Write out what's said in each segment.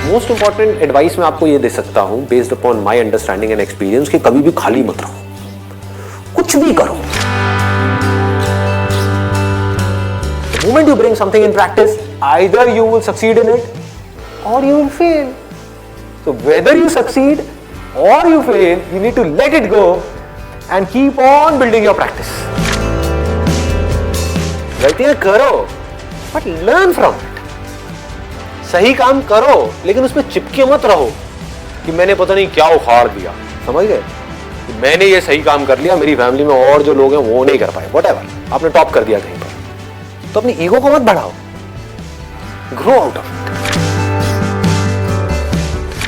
Most important advice मैं आपको ये दे सकता हूं based upon my understanding and experience कि कभी भी खाली मत रहो, कुछ भी करो। The moment you bring something in practice, either you will succeed in it or you will fail. So whether you succeed or you fail, you need to let it go and keep on building your practice. गलतियां करो but learn from it. सही काम करो लेकिन उसमें चिपके मत रहो कि मैंने पता नहीं क्या उखाड़ दिया, समझ गए? मैंने ये सही काम कर लिया, मेरी फैमिली में और जो लोग हैं वो नहीं कर पाए, व्हाटएवर, आपने टॉप कर दिया कहीं पर, तो अपनी ईगो को मत बढ़ाओ, ग्रो आउट ऑफ इट।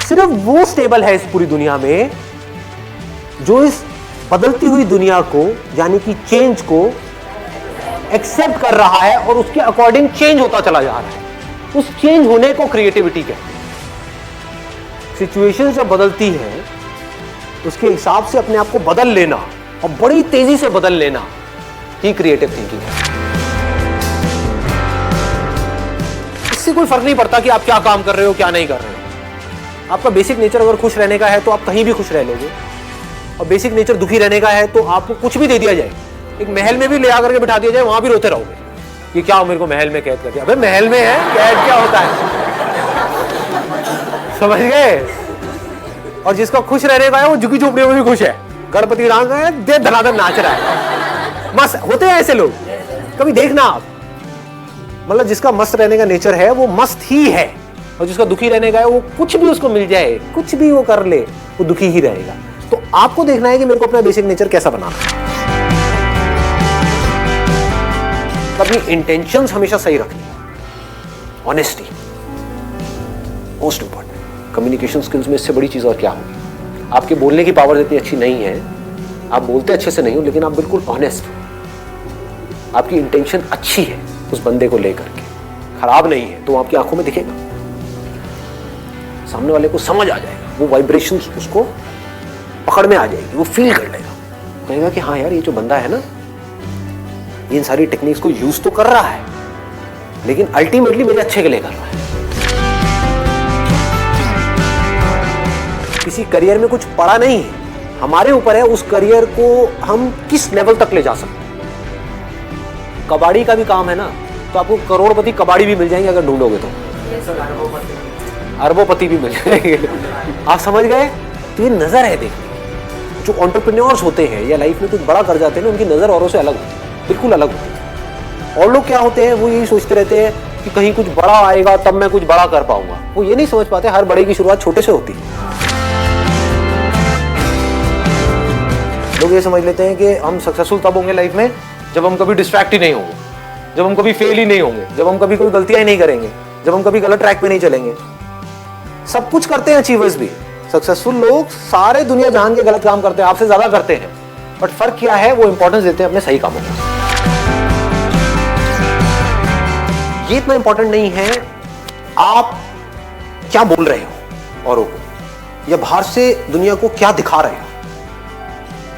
सिर्फ वो स्टेबल है इस पूरी दुनिया में जो इस बदलती हुई दुनिया को, यानी कि चेंज को एक्सेप्ट कर रहा है और उसके अकॉर्डिंग चेंज होता चला जा रहा है। उस चेंज होने को क्रिएटिविटी कहते हैं। सिचुएशन जब बदलती है उसके हिसाब से अपने आप को बदल लेना और बड़ी तेजी से बदल लेना ही क्रिएटिव थिंकिंग है। इससे कोई फर्क नहीं पड़ता कि आप क्या काम कर रहे हो क्या नहीं कर रहे हो। आपका बेसिक नेचर अगर खुश रहने का है तो आप कहीं भी खुश रह लोगे, और बेसिक नेचर दुखी रहने का है तो आपको कुछ भी दे दिया जाए, एक महल में भी ले आकर के बिठा दिया जाए, वहां भी रोते रहोगे कि क्या मेरे को महल में कैद कर दिया। अबे महल में है, कैद क्या होता है, समझ गए? और जिसका खुश रहने का है वो झुकी झोपड़ियों में भी खुश है, गणपति डांग है, दे धनाधन नाच रहा है, मस्त होते हैं ऐसे लोग। कभी देखना आप, मतलब जिसका मस्त रहने का नेचर है वो मस्त ही है, और जिसका दुखी रहने का है वो कुछ भी उसको मिल जाए, कुछ भी वो कर ले, वो दुखी ही रहेगा। तो आपको देखना है कि मेरे को अपना बेसिक नेचर कैसा बनाना है। अपनी इंटेंशंस हमेशा सही रखनी, honesty most important. Communication skills में इससे बड़ी चीज और क्या होगी? आपके बोलने की पावर इतनी अच्छी नहीं है, आप बोलते अच्छे से नहीं हो, लेकिन आप बिल्कुल ऑनेस्ट हो, आपकी इंटेंशन अच्छी है उस बंदे को लेकर के, खराब नहीं है, तो आपकी आंखों में दिखेगा, सामने वाले को समझ आ जाएगा, वो वाइब्रेशंस उसको पकड़ में आ जाएगी, वो फील कर लेगा, कहेगा कि हाँ यार ये जो बंदा है ना इन सारी टेक्निक्स को यूज तो कर रहा है लेकिन अल्टीमेटली मेरे अच्छे के लिए कर रहा है। किसी करियर में कुछ पड़ा नहीं है, हमारे ऊपर है उस करियर को हम किस लेवल तक ले जा सकते हैं। कबाड़ी का भी काम है ना, तो आपको करोड़पति कबाड़ी भी मिल जाएंगे अगर ढूंढोगे तो, अरबोपति भी मिल जाएंगे। आप समझ गए? तो ये नजर है देखने। जो एंटरप्रेन्योर्स होते हैं या लाइफ में कुछ बड़ा कर जाते हैं ना, उनकी नजर औरों से अलग होती है, बिल्कुल अलग होती है। और लोग क्या होते हैं, वो यही सोचते रहते हैं कि कहीं कुछ बड़ा आएगा तब मैं कुछ बड़ा कर पाऊंगा। वो ये नहीं समझ पाते हर बड़े की शुरुआत छोटे से होती है। लोग ये समझ लेते हैं कि हम सक्सेसफुल तब होंगे लाइफ में जब हम कभी डिस्ट्रैक्ट ही नहीं होंगे, जब हम कभी फेल ही नहीं होंगे, जब हम कभी कोई गलतियां ही नहीं करेंगे, जब हम कभी गलत ट्रैक पे नहीं चलेंगे। सब कुछ करते हैं अचीवर्स भी, सक्सेसफुल लोग सारे दुनिया जहान के गलत काम करते हैं, आपसे ज्यादा करते हैं, बट फर्क क्या है, वो इंपॉर्टेंस देते हैं अपने सही कामों को। ये इतना इंपॉर्टेंट नहीं है आप क्या बोल रहे हो औरों को, या बाहर से दुनिया को क्या दिखा रहे हो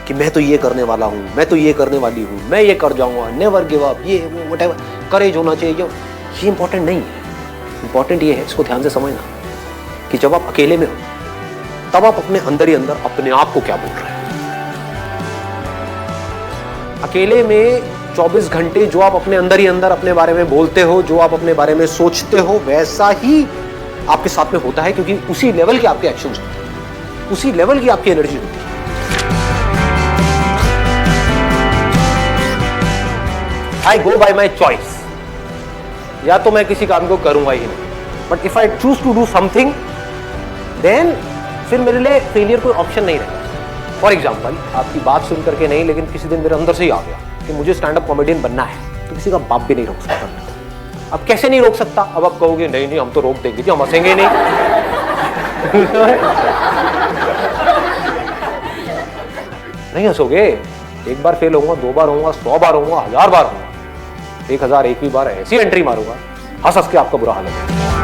कि मैं तो ये करने वाला हूं, मैं तो ये करने वाली हूं, मैं ये कर जाऊंगा, नेवर गिव अप, ये वो व्हाटएवर, करेज होना चाहिए। ये इंपॉर्टेंट नहीं है। इंपॉर्टेंट ये है, इसको ध्यान से समझना, कि जब आप अकेले में हो तब आप अपने अंदर ही अंदर अपने आप को क्या बोल रहे हो। अकेले में 24 घंटे जो आप अपने अंदर ही अंदर अपने बारे में बोलते हो, जो आप अपने बारे में सोचते हो, वैसा ही आपके साथ में होता है, क्योंकि उसी लेवल के आपके एक्शंस होते हैं, उसी लेवल की आपकी एनर्जी होती है। आई गो बाय माई चॉइस, या तो मैं किसी काम को करूंगा ही नहीं, but if I choose to do something then फिर मेरे लिए फेलियर कोई ऑप्शन नहीं रहेगा। फॉर एग्जाम्पल, आपकी बात सुन करके नहीं, लेकिन किसी दिन मेरे अंदर से ही आ गया कि मुझे स्टैंड अप कॉमेडियन बनना है, तो किसी का बाप भी नहीं रोक सकता। अब कैसे नहीं रोक सकता? अब आप कहोगे नहीं नहीं हम तो रोक देंगे, हम हंसेंगे नहीं। नहीं हंसोगे, एक बार फेल होऊंगा, 2 बार होऊंगा, 100 बार होऊंगा, 1000 बार होऊंगा, 1001वीं बार ऐसी एंट्री मारूंगा, हंस हंस के आपका बुरा हाल है।